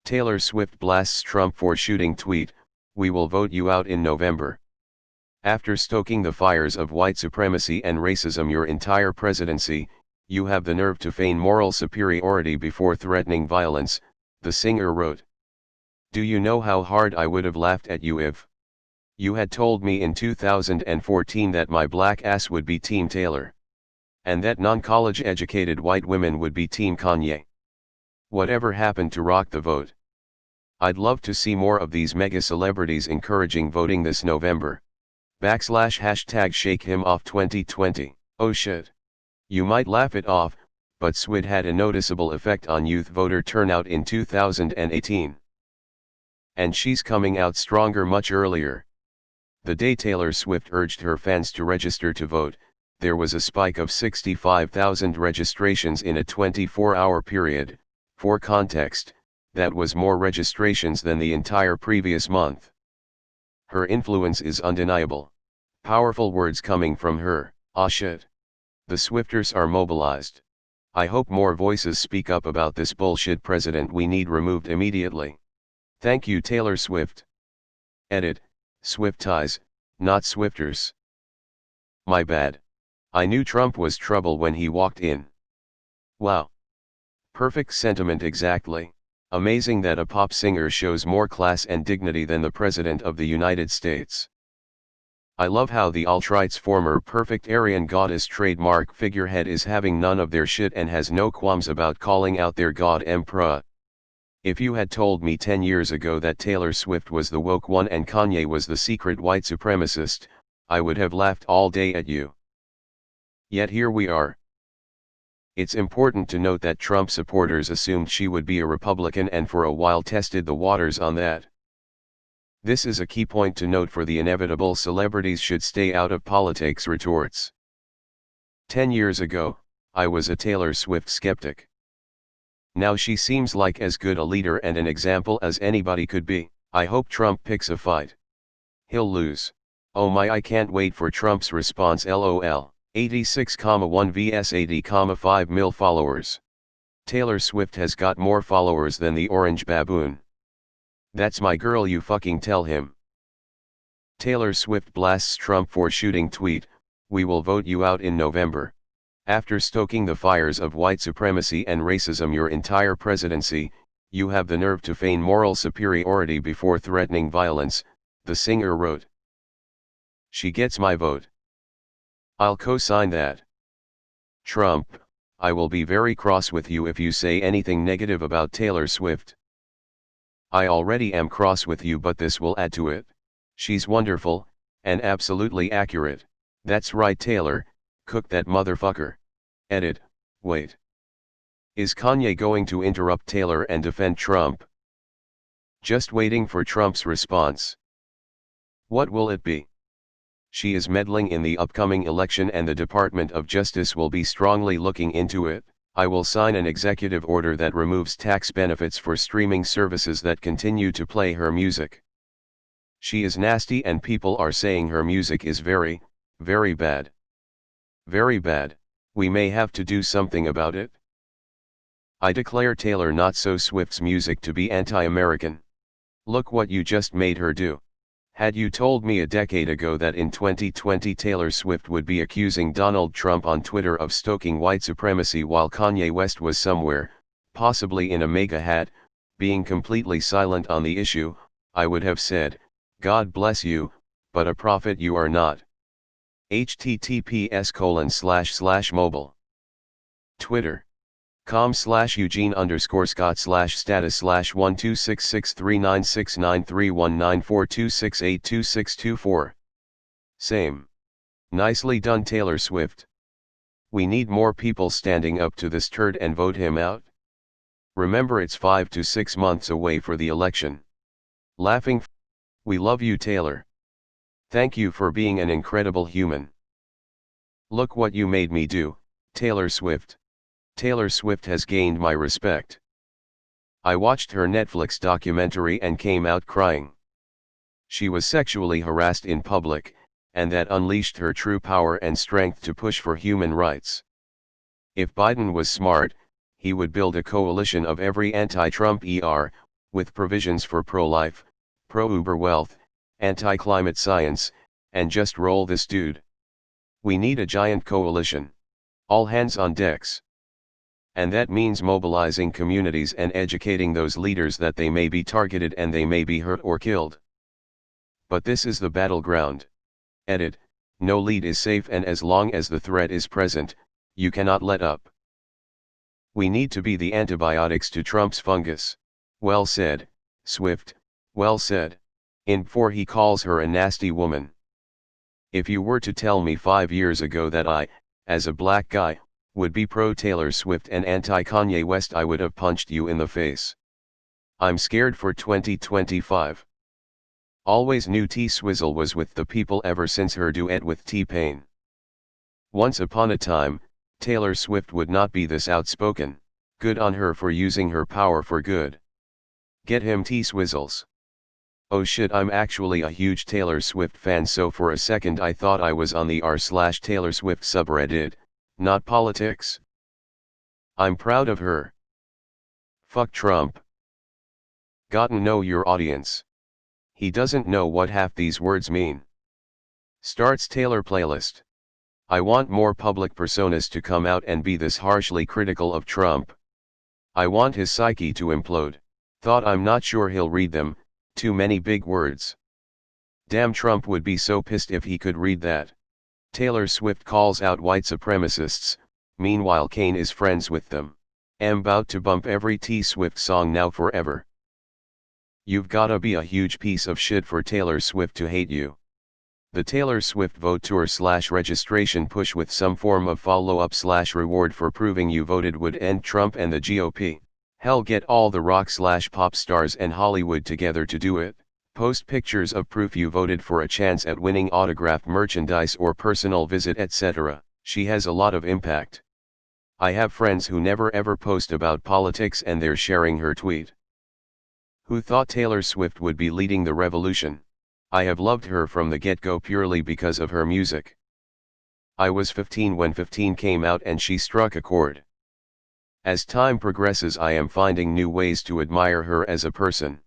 Taylor Swift blasts Trump for shooting tweet, "We will vote you out in November." After stoking the fires of white supremacy and racism your entire presidency, you have the nerve to feign moral superiority before threatening violence, the singer wrote. Do you know how hard I would have laughed at you if you had told me in 2014 that my black ass would be Team Taylor, and that non-college educated white women would be Team Kanye? Whatever happened to rock the vote? I'd love to see more of these mega celebrities encouraging voting this November. #hashtag shake him off 2020. Oh shit. You might laugh it off, but SWID had a noticeable effect on youth voter turnout in 2018. And she's coming out stronger much earlier. The day Taylor Swift urged her fans to register to vote, there was a spike of 65,000 registrations in a 24-hour period. For context, that was more registrations than the entire previous month. Her influence is undeniable. Powerful words coming from her. Ah shit. The Swifters are mobilized. I hope more voices speak up about this bullshit president we need removed immediately. Thank you, Taylor Swift. Edit, Swifties, not Swifters. My bad. I knew Trump was trouble when he walked in. Wow. Perfect sentiment exactly. Amazing that a pop singer shows more class and dignity than the President of the United States. I love how the alt-right's former perfect Aryan goddess trademark figurehead is having none of their shit and has no qualms about calling out their god emperor. If you had told me 10 years ago that Taylor Swift was the woke one and Kanye was the secret white supremacist, I would have laughed all day at you. Yet here we are. It's important to note that Trump supporters assumed she would be a Republican and for a while tested the waters on that. This is a key point to note for the inevitable celebrities should stay out of politics retorts. 10 years ago, I was a Taylor Swift skeptic. Now she seems like as good a leader and an example as anybody could be. I hope Trump picks a fight. He'll lose. Oh my, I can't wait for Trump's response lol. 86,1 vs 80,5 mil followers. Taylor Swift has got more followers than the Orange Baboon. That's my girl, you fucking tell him. Taylor Swift blasts Trump for shooting tweet, "We will vote you out in November." After stoking the fires of white supremacy and racism your entire presidency, you have the nerve to feign moral superiority before threatening violence, the singer wrote. She gets my vote. I'll co-sign that. Trump, I will be very cross with you if you say anything negative about Taylor Swift. I already am cross with you, but this will add to it. She's wonderful, and absolutely accurate. That's right, Taylor, cook that motherfucker. Edit, wait. Is Kanye going to interrupt Taylor and defend Trump? Just waiting for Trump's response. What will it be? She is meddling in the upcoming election and the Department of Justice will be strongly looking into it. I will sign an executive order that removes tax benefits for streaming services that continue to play her music. She is nasty and people are saying her music is very, very bad. Very bad. We may have to do something about it. I declare Taylor Not So Swift's music to be anti-American. Look what you just made her do. Had you told me a decade ago that in 2020 Taylor Swift would be accusing Donald Trump on Twitter of stoking white supremacy while Kanye West was somewhere, possibly in a MAGA hat, being completely silent on the issue, I would have said, God bless you, but a prophet you are not. https://mobile. Twitter. com/Eugene_Scott/status/1266396931942682624. Same. Nicely done, Taylor Swift. We need more people standing up to this turd and vote him out. Remember, it's 5 to 6 months away for the election. Laughing. We love you, Taylor. Thank you for being an incredible human. Look what you made me do, Taylor Swift. Taylor Swift has gained my respect. I watched her Netflix documentary and came out crying. She was sexually harassed in public, and that unleashed her true power and strength to push for human rights. If Biden was smart, he would build a coalition of every anti-Trump with provisions for pro-life, pro-Uber wealth, anti-climate science, and just roll this dude. We need a giant coalition. All hands on decks. And that means mobilizing communities and educating those leaders that they may be targeted and they may be hurt or killed. But this is the battleground. Edit, no lead is safe, and as long as the threat is present, you cannot let up. We need to be the antibiotics to Trump's fungus. Well said, Swift, well said. In 4 he calls her a nasty woman. If you were to tell me 5 years ago that I, as a black guy, would be pro-Taylor Swift and anti-Kanye West, I would have punched you in the face. I'm scared for 2025. Always knew T-Swizzle was with the people ever since her duet with T-Pain. Once upon a time, Taylor Swift would not be this outspoken. Good on her for using her power for good. Get him T-Swizzles. Oh shit, I'm actually a huge Taylor Swift fan, so for a second I thought I was on the r/Taylor Swift subreddit, not politics. I'm proud of her. Fuck Trump. Gotta know your audience. He doesn't know what half these words mean. Starts Taylor playlist. I want more public personas to come out and be this harshly critical of Trump. I want his psyche to implode. Thought I'm not sure he'll read them, too many big words. Damn, Trump would be so pissed if he could read that. Taylor Swift calls out white supremacists, meanwhile Kane is friends with them. Am about to bump every T Swift song now forever. You've gotta be a huge piece of shit for Taylor Swift to hate you. The Taylor Swift vote tour/registration push with some form of follow-up/reward for proving you voted would end Trump and the GOP. Hell, get all the rock/pop stars and Hollywood together to do it. Post pictures of proof you voted for a chance at winning autographed merchandise or personal visit, etc. She has a lot of impact. I have friends who never ever post about politics and they're sharing her tweet. Who thought Taylor Swift would be leading the revolution? I have loved her from the get-go purely because of her music. I was 15 when 15 came out and she struck a chord. As time progresses, I am finding new ways to admire her as a person.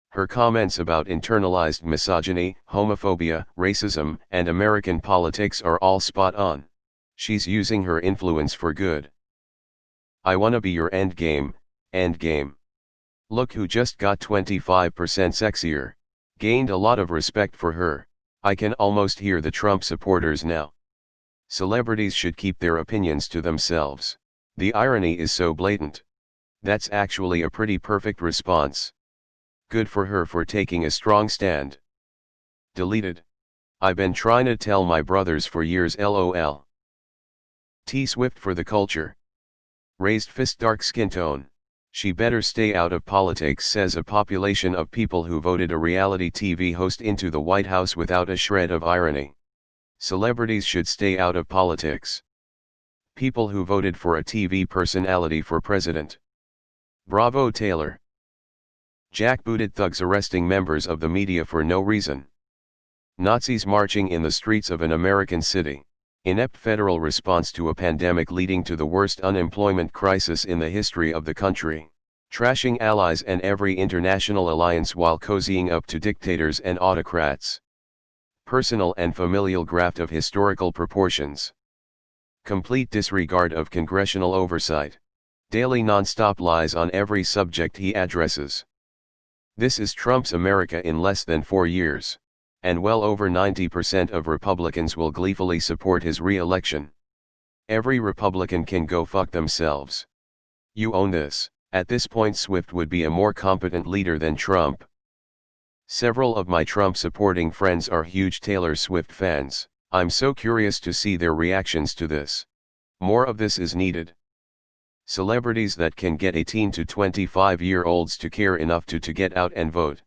Her comments about internalized misogyny, homophobia, racism, and American politics are all spot on. She's using her influence for good. I wanna be your endgame, endgame. Look who just got 25% sexier. Gained a lot of respect for her. I can almost hear the Trump supporters now. Celebrities should keep their opinions to themselves. The irony is so blatant. That's actually a pretty perfect response. Good for her for taking a strong stand. Deleted. I've been trying to tell my brothers for years, lol. T Swift for the culture. Raised fist, dark skin tone. She better stay out of politics, says a population of people who voted a reality TV host into the White House without a shred of irony. Celebrities should stay out of politics. People who voted for a TV personality for president. Bravo Taylor. Jackbooted thugs arresting members of the media for no reason. Nazis marching in the streets of an American city. Inept federal response to a pandemic leading to the worst unemployment crisis in the history of the country. Trashing allies and every international alliance while cozying up to dictators and autocrats. Personal and familial graft of historical proportions. Complete disregard of congressional oversight. Daily non-stop lies on every subject he addresses. This is Trump's America in less than 4 years. And well over 90% of Republicans will gleefully support his re-election. Every Republican can go fuck themselves. You own this. At this point, Swift would be a more competent leader than Trump. Several of my Trump-supporting friends are huge Taylor Swift fans. I'm so curious to see their reactions to this. More of this is needed. Celebrities that can get 18 to 25-year-olds to care enough to get out and vote.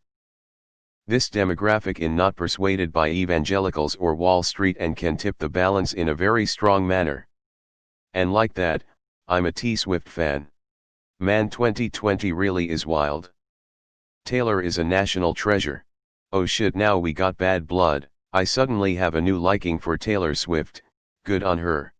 This demographic is not persuaded by evangelicals or Wall Street and can tip the balance in a very strong manner. And like that, I'm a T Swift fan. Man, 2020 really is wild. Taylor is a national treasure. Oh shit, now we got bad blood. I suddenly have a new liking for Taylor Swift. Good on her.